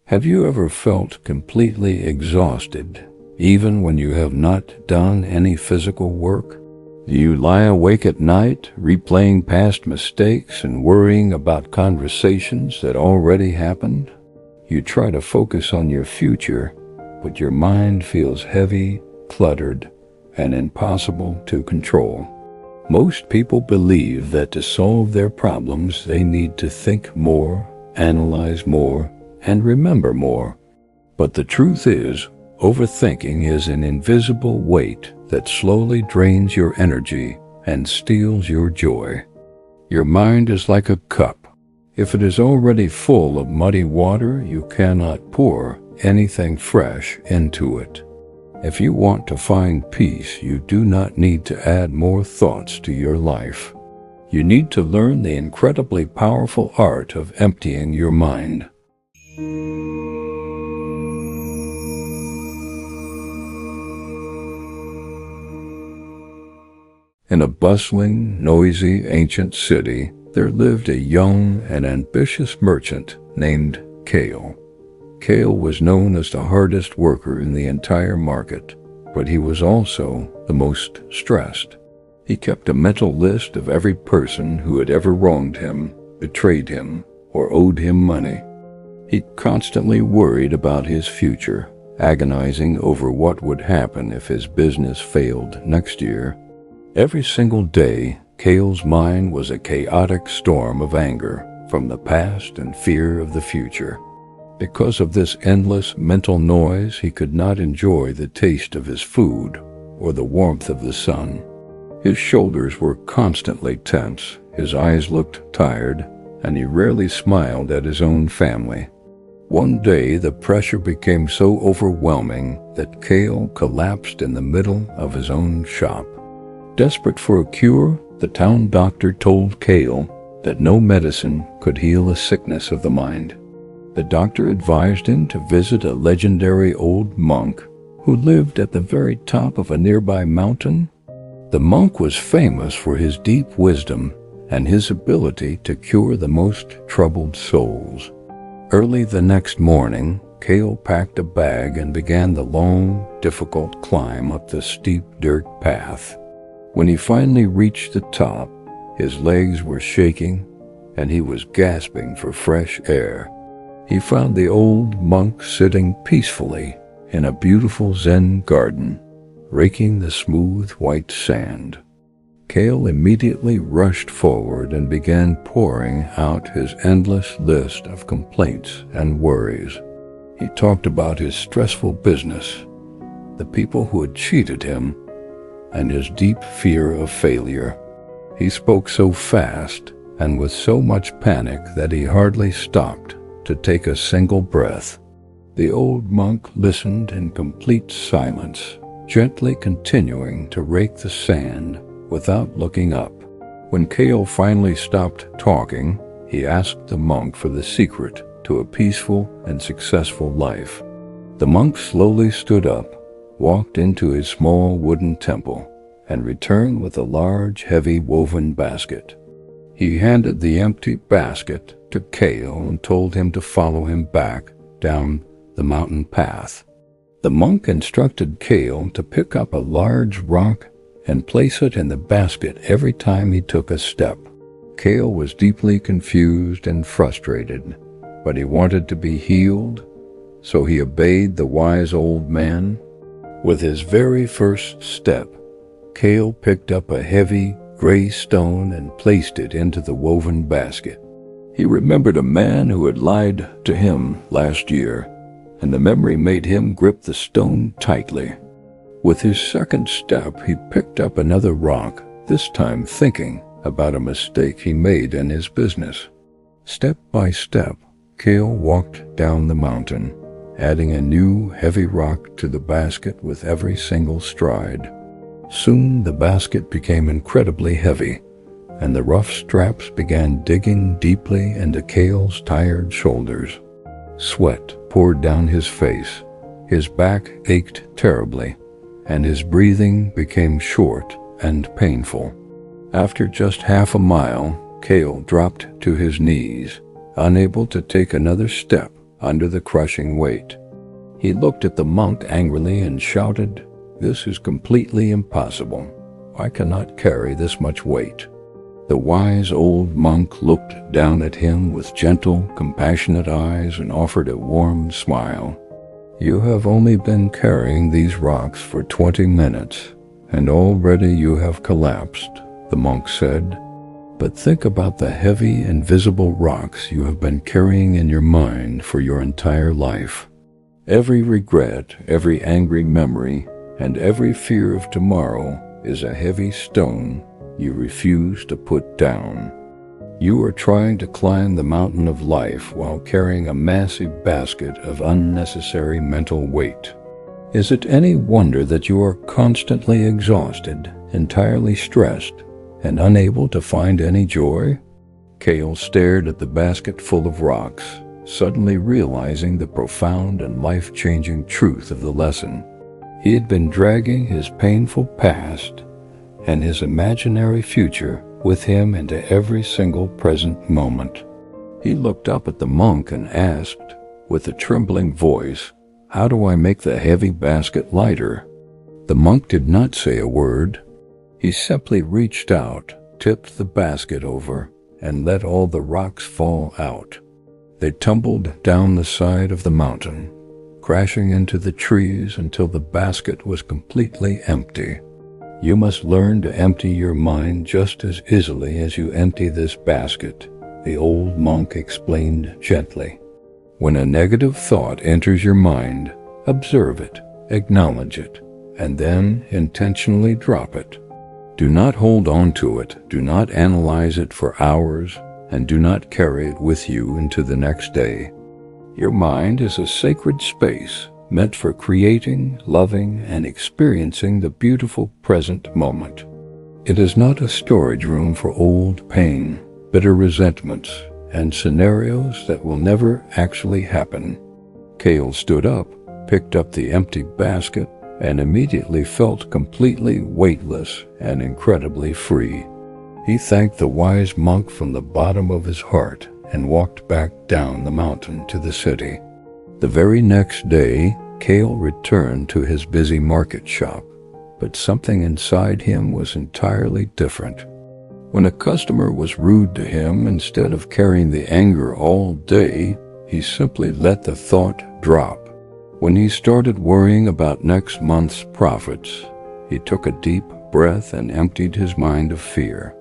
Have you ever felt completely exhausted, even when you have not done any physical work? Do you lie awake at night, replaying past mistakes and worrying about conversations that already happened? You try to focus on your future, but your mind feels heavy, cluttered, and impossible to control. Most people believe that to solve their problems, they need to think more, analyze more, and remember more. But the truth is, overthinking is an invisible weight that slowly drains your energy and steals your joy. Your mind is like a cup. If it is already full of muddy water, you cannot pour anything fresh into it. If you want to find peace, you do not need to add more thoughts to your life. You need to learn the incredibly powerful art of emptying your mind. In a bustling, noisy, ancient city, there lived a young and ambitious merchant named Kale. Kale was known as the hardest worker in the entire market, but he was also the most stressed. He kept a mental list of every person who had ever wronged him, betrayed him, or owed him money. He constantly worried about his future, agonizing over what would happen if his business failed next year. Every single day, Kale's mind was a chaotic storm of anger from the past and fear of the future. Because of this endless mental noise, he could not enjoy the taste of his food or the warmth of the sun. His shoulders were constantly tense, his eyes looked tired, and he rarely smiled at his own family. One day, the pressure became so overwhelming that Kale collapsed in the middle of his own shop. Desperate for a cure, the town doctor told Kale that no medicine could heal a sickness of the mind. The doctor advised him to visit a legendary old monk who lived at the very top of a nearby mountain. The monk was famous for his deep wisdom and his ability to cure the most troubled souls. Early the next morning, Kale packed a bag and began the long, difficult climb up the steep dirt path. When he finally reached the top, his legs were shaking and he was gasping for fresh air. He found the old monk sitting peacefully in a beautiful Zen garden, raking the smooth white sand. Kale immediately rushed forward and began pouring out his endless list of complaints and worries. He talked about his stressful business, the people who had cheated him, and his deep fear of failure. He spoke so fast and with so much panic that he hardly stopped to take a single breath. The old monk listened in complete silence, gently continuing to rake the sand without looking up. When Kale finally stopped talking, he asked the monk for the secret to a peaceful and successful life. The monk slowly stood up, walked into his small wooden temple, and returned with a large, heavy woven basket. He handed the empty basket to Kale and told him to follow him back down the mountain path. The monk instructed Kale to pick up a large rock and place it in the basket every time he took a step. Kale was deeply confused and frustrated, but he wanted to be healed, so he obeyed the wise old man. With his very first step, Kale picked up a heavy, gray stone and placed it into the woven basket. He remembered a man who had lied to him last year, and the memory made him grip the stone tightly. With his second step, he picked up another rock, this time thinking about a mistake he made in his business. Step by step, Kale walked down the mountain, adding a new heavy rock to the basket with every single stride. Soon the basket became incredibly heavy, and the rough straps began digging deeply into Kale's tired shoulders. Sweat poured down his face, his back ached terribly, and his breathing became short and painful. After just half a mile, Kale dropped to his knees, unable to take another step under the crushing weight. He looked at the monk angrily and shouted, "This is completely impossible. I cannot carry this much weight." The wise old monk looked down at him with gentle, compassionate eyes and offered a warm smile. "You have only been carrying these rocks for 20 minutes, and already you have collapsed," the monk said. "But think about the heavy, invisible rocks you have been carrying in your mind for your entire life. Every regret, every angry memory, and every fear of tomorrow is a heavy stone you refuse to put down. You are trying to climb the mountain of life while carrying a massive basket of unnecessary mental weight. Is it any wonder that you are constantly exhausted, entirely stressed, and unable to find any joy?" Kale stared at the basket full of rocks, suddenly realizing the profound and life-changing truth of the lesson. He had been dragging his painful past and his imaginary future with him into every single present moment. He looked up at the monk and asked, with a trembling voice, "How do I make the heavy basket lighter?" The monk did not say a word. He simply reached out, tipped the basket over, and let all the rocks fall out. They tumbled down the side of the mountain, crashing into the trees until the basket was completely empty. "You must learn to empty your mind just as easily as you empty this basket," the old monk explained gently. "When a negative thought enters your mind, observe it, acknowledge it, and then intentionally drop it. Do not hold on to it, do not analyze it for hours, and do not carry it with you into the next day. Your mind is a sacred space meant for creating, loving, and experiencing the beautiful present moment. It is not a storage room for old pain, bitter resentments, and scenarios that will never actually happen." Kale stood up, picked up the empty basket, and immediately felt completely weightless and incredibly free. He thanked the wise monk from the bottom of his heart and walked back down the mountain to the city. The very next day, Kale returned to his busy market shop, but something inside him was entirely different. When a customer was rude to him, instead of carrying the anger all day, he simply let the thought drop. When he started worrying about next month's profits, he took a deep breath and emptied his mind of fear.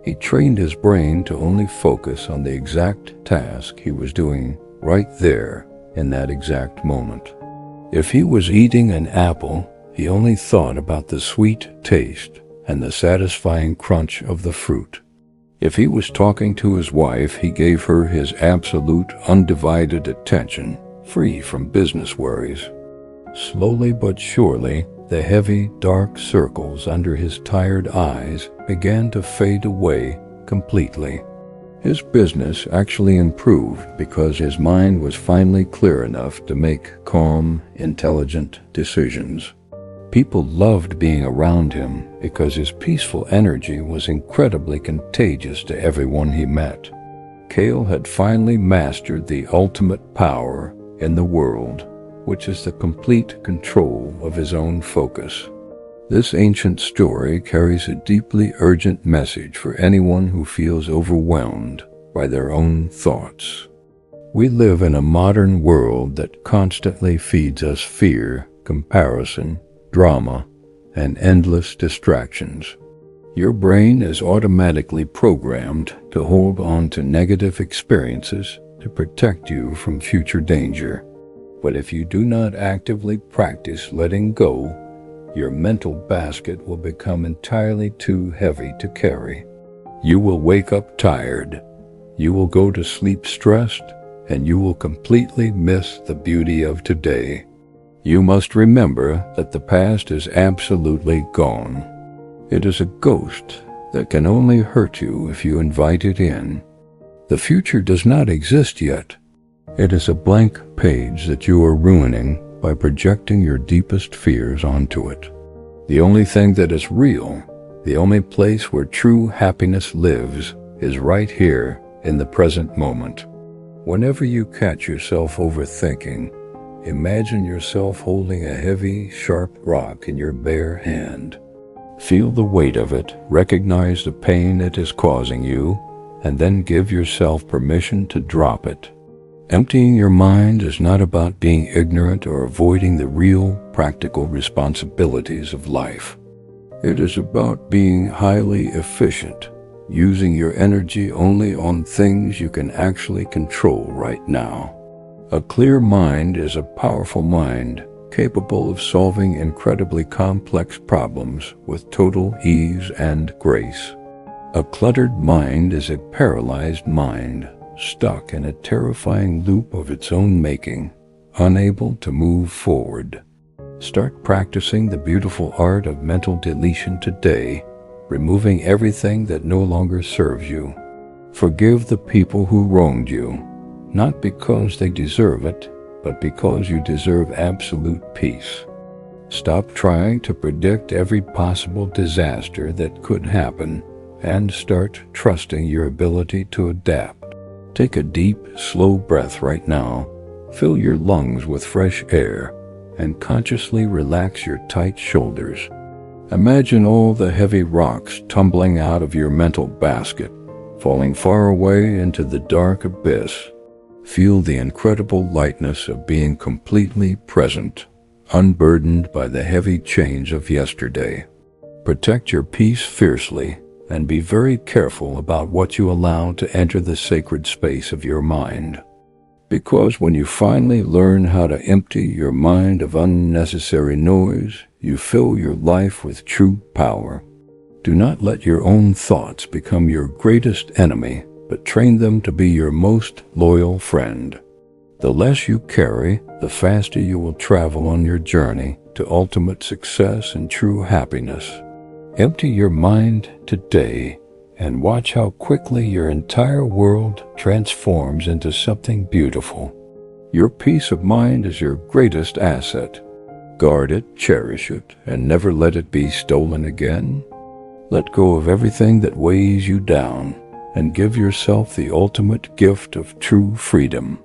He trained his brain to only focus on the exact task he was doing right there in that exact moment. If he was eating an apple, he only thought about the sweet taste and the satisfying crunch of the fruit. If he was talking to his wife, he gave her his absolute, undivided attention, free from business worries. Slowly but surely, the heavy, dark circles under his tired eyes began to fade away completely. His business actually improved because his mind was finally clear enough to make calm, intelligent decisions. People loved being around him because his peaceful energy was incredibly contagious to everyone he met. Kale had finally mastered the ultimate power in the world, which is the complete control of his own focus. This ancient story carries a deeply urgent message for anyone who feels overwhelmed by their own thoughts. We live in a modern world that constantly feeds us fear, comparison, drama, and endless distractions. Your brain is automatically programmed to hold on to negative experiences to protect you from future danger. But if you do not actively practice letting go, your mental basket will become entirely too heavy to carry. You will wake up tired, you will go to sleep stressed, and you will completely miss the beauty of today. You must remember that the past is absolutely gone. It is a ghost that can only hurt you if you invite it in. The future does not exist yet. It is a blank page that you are ruining by projecting your deepest fears onto it. The only thing that is real, the only place where true happiness lives, is right here in the present moment. Whenever you catch yourself overthinking, imagine yourself holding a heavy, sharp rock in your bare hand. Feel the weight of it, recognize the pain it is causing you, and then give yourself permission to drop it. Emptying your mind is not about being ignorant or avoiding the real, practical responsibilities of life. It is about being highly efficient, using your energy only on things you can actually control right now. A clear mind is a powerful mind, capable of solving incredibly complex problems with total ease and grace. A cluttered mind is a paralyzed mind, stuck in a terrifying loop of its own making, unable to move forward. Start practicing the beautiful art of mental deletion today, removing everything that no longer serves you. Forgive the people who wronged you, not because they deserve it, but because you deserve absolute peace. Stop trying to predict every possible disaster that could happen, and start trusting your ability to adapt. Take a deep, slow breath right now. Fill your lungs with fresh air, and consciously relax your tight shoulders. Imagine all the heavy rocks tumbling out of your mental basket, falling far away into the dark abyss. Feel the incredible lightness of being completely present, unburdened by the heavy chains of yesterday. Protect your peace fiercely, and be very careful about what you allow to enter the sacred space of your mind. Because when you finally learn how to empty your mind of unnecessary noise, you fill your life with true power. Do not let your own thoughts become your greatest enemy, but train them to be your most loyal friend. The less you carry, the faster you will travel on your journey to ultimate success and true happiness. Empty your mind today and watch how quickly your entire world transforms into something beautiful. Your peace of mind is your greatest asset. Guard it, cherish it, and never let it be stolen again. Let go of everything that weighs you down and give yourself the ultimate gift of true freedom.